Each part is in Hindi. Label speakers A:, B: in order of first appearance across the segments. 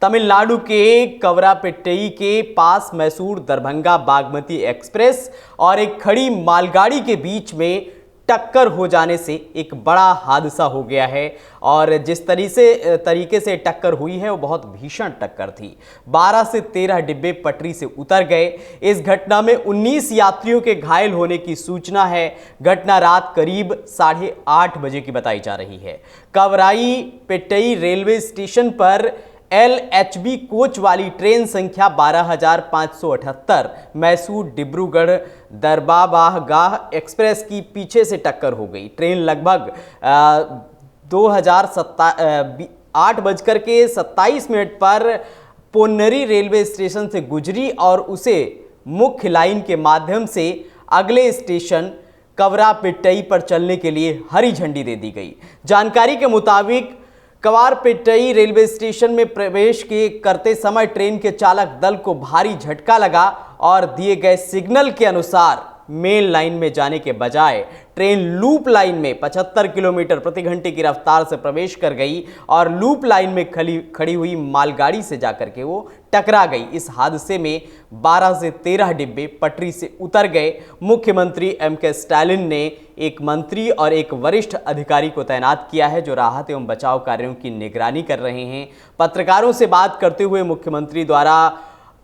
A: तमिलनाडु के कवरापेट्टई के पास मैसूर दरभंगा बागमती एक्सप्रेस और एक खड़ी मालगाड़ी के बीच में टक्कर हो जाने से एक बड़ा हादसा हो गया है। और जिस तरीके से टक्कर हुई है वो बहुत भीषण टक्कर थी। 12 से 13 डिब्बे पटरी से उतर गए। इस घटना में 19 यात्रियों के घायल होने की सूचना है। घटना रात करीब 8:30 बजे की बताई जा रही है। कवराईपेट्टई रेलवे स्टेशन पर LHB कोच वाली ट्रेन संख्या 12,578 मैसूर डिब्रूगढ़ दरबाबागाह एक्सप्रेस की पीछे से टक्कर हो गई। ट्रेन लगभग 8:27 पर पोन्नरी रेलवे स्टेशन से गुजरी और उसे मुख्य लाइन के माध्यम से अगले स्टेशन कवरापेट्टई पर चलने के लिए हरी झंडी दे दी गई। जानकारी के मुताबिक कवरापेट्टई रेलवे स्टेशन में प्रवेश करते समय ट्रेन के चालक दल को भारी झटका लगा और दिए गए सिग्नल के अनुसार मेन लाइन में जाने के बजाय ट्रेन लूप लाइन में 75 किलोमीटर प्रति घंटे की रफ्तार से प्रवेश कर गई और लूप लाइन में खड़ी हुई मालगाड़ी से जाकर के वो टकरा गई। इस हादसे में 12 से 13 डिब्बे पटरी से उतर गए। मुख्यमंत्री M.K. स्टालिन ने एक मंत्री और एक वरिष्ठ अधिकारी को तैनात किया है जो राहत एवं बचाव कार्यों की निगरानी कर रहे हैं। पत्रकारों से बात करते हुए मुख्यमंत्री द्वारा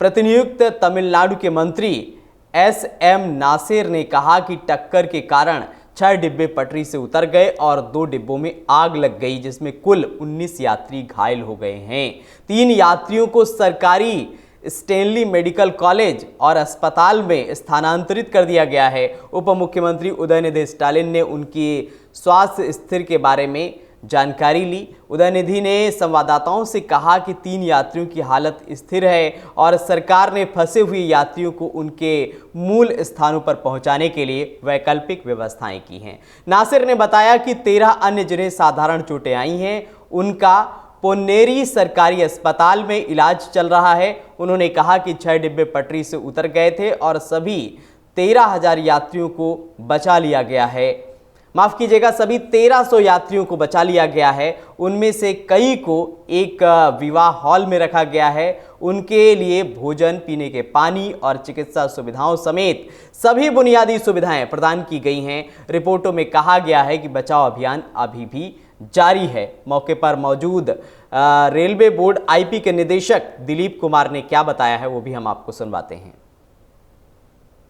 A: प्रतिनियुक्त तमिलनाडु के मंत्री SM नासिर ने कहा कि टक्कर के कारण 6 डिब्बे पटरी से उतर गए और 2 डिब्बों में आग लग गई, जिसमें कुल 19 यात्री घायल हो गए हैं। 3 यात्रियों को सरकारी स्टेनली मेडिकल कॉलेज और अस्पताल में स्थानांतरित कर दिया गया है। उप मुख्यमंत्री उदयनिधि स्टालिन ने उनकी स्वास्थ्य स्थिति के बारे में जानकारी ली। उदयनिधि ने संवाददाताओं से कहा कि 3 यात्रियों की हालत स्थिर है और सरकार ने फंसे हुए यात्रियों को उनके मूल स्थानों पर पहुंचाने के लिए वैकल्पिक व्यवस्थाएं की हैं। नासिर ने बताया कि 13 अन्य जिन्हें साधारण चोटें आई हैं उनका पोन्नेरी सरकारी अस्पताल में इलाज चल रहा है। उन्होंने कहा कि 6 डिब्बे पटरी से उतर गए थे और सभी 13,000 यात्रियों को बचा लिया गया है। माफ कीजिएगा, सभी 1300 यात्रियों को बचा लिया गया है। उनमें से कई को एक विवाह हॉल में रखा गया है। उनके लिए भोजन, पीने के पानी और चिकित्सा सुविधाओं समेत सभी बुनियादी सुविधाएं प्रदान की गई हैं। रिपोर्टों में कहा गया है कि बचाव अभियान अभी भी जारी है। मौके पर मौजूद रेलवे बोर्ड IP के निदेशक दिलीप कुमार ने क्या बताया है वो भी हम आपको सुनवाते हैं।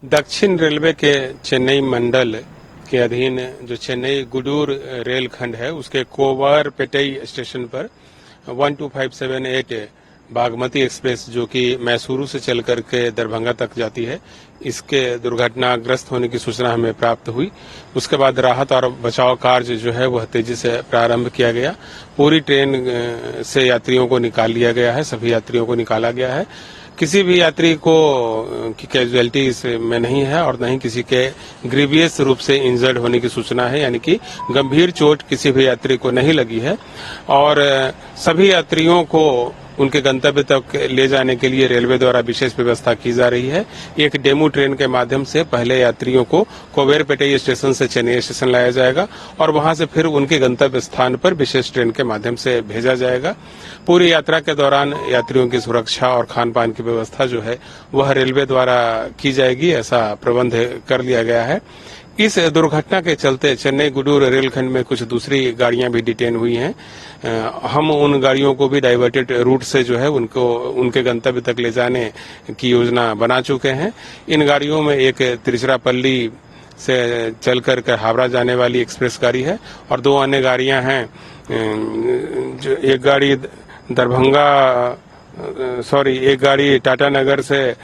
B: दक्षिण रेलवे के चेन्नई मंडल के अधीन जो चेन्नई गुडूर रेलखंड है उसके कोवरापेट्टई स्टेशन पर 12578 बागमती एक्सप्रेस जो कि मैसूरू से चल करके दरभंगा तक जाती है, इसके दुर्घटनाग्रस्त होने की सूचना हमें प्राप्त हुई। उसके बाद राहत और बचाव कार्य जो है वह तेजी से प्रारंभ किया गया। पूरी ट्रेन से यात्रियों को निकाल लिया गया है, सभी यात्रियों को निकाला गया है। किसी भी यात्री को की कैजुअलिटी इसमें नहीं है और न ही किसी के ग्रीवियस रूप से इंजर्ड होने की सूचना है, यानी कि गंभीर चोट किसी भी यात्री को नहीं लगी है। और सभी यात्रियों को उनके गंतव्य तक ले जाने के लिए रेलवे द्वारा विशेष व्यवस्था की जा रही है। एक डेमू ट्रेन के माध्यम से पहले यात्रियों को कोवरापेट्टई स्टेशन से चेन्नई स्टेशन लाया जाएगा और वहां से फिर उनके गंतव्य स्थान पर विशेष ट्रेन के माध्यम से भेजा जाएगा। पूरी यात्रा के दौरान यात्रियों की सुरक्षा और खान पान की व्यवस्था जो है वह रेलवे द्वारा की जाएगी, ऐसा प्रबंध कर लिया गया है। इस दुर्घटना के चलते चेन्नई गुडूर रेलखंड में कुछ दूसरी गाड़ियां भी डिटेन हुई हैं। हम उन गाड़ियों को भी डाइवर्टेड रूट से जो है उनको उनके गंतव्य तक ले जाने की योजना बना चुके हैं। इन गाड़ियों में एक तिरुचिरापल्ली से चल कर हावड़ा जाने वाली एक्सप्रेस गाड़ी है और 2 अन्य गाड़ियां हैं। जो एक गाड़ी एक गाड़ी टाटा नगर से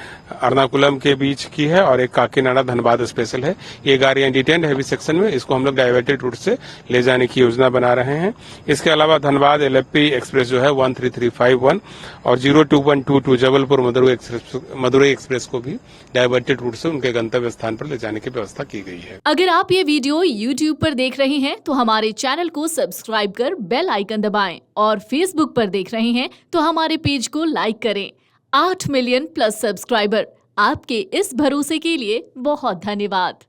B: एर्नाकुलम के बीच की है और एक काकीनाडा धनबाद स्पेशल है। ये गाड़ियां डिटेन्ड हैवी सेक्शन में, इसको हम लोग डाइवर्टेड रूट से ले जाने की योजना बना रहे हैं। इसके अलावा धनबाद LFP एक्सप्रेस जो है 13351 और 02122 जबलपुर मदुरई एक्सप्रेस को भी डाइवर्टेड रूट से उनके गंतव्य स्थान पर ले जाने की व्यवस्था की गई है।
C: अगर आप ये वीडियो YouTube पर देख रहे हैं तो हमारे चैनल को सब्सक्राइब कर बेल आइकन दबाएं और Facebook पर देख रहे हैं तो हमारे पेज को लाइक करें। 8 मिलियन प्लस सब्सक्राइबर, आपके इस भरोसे के लिए बहुत धन्यवाद।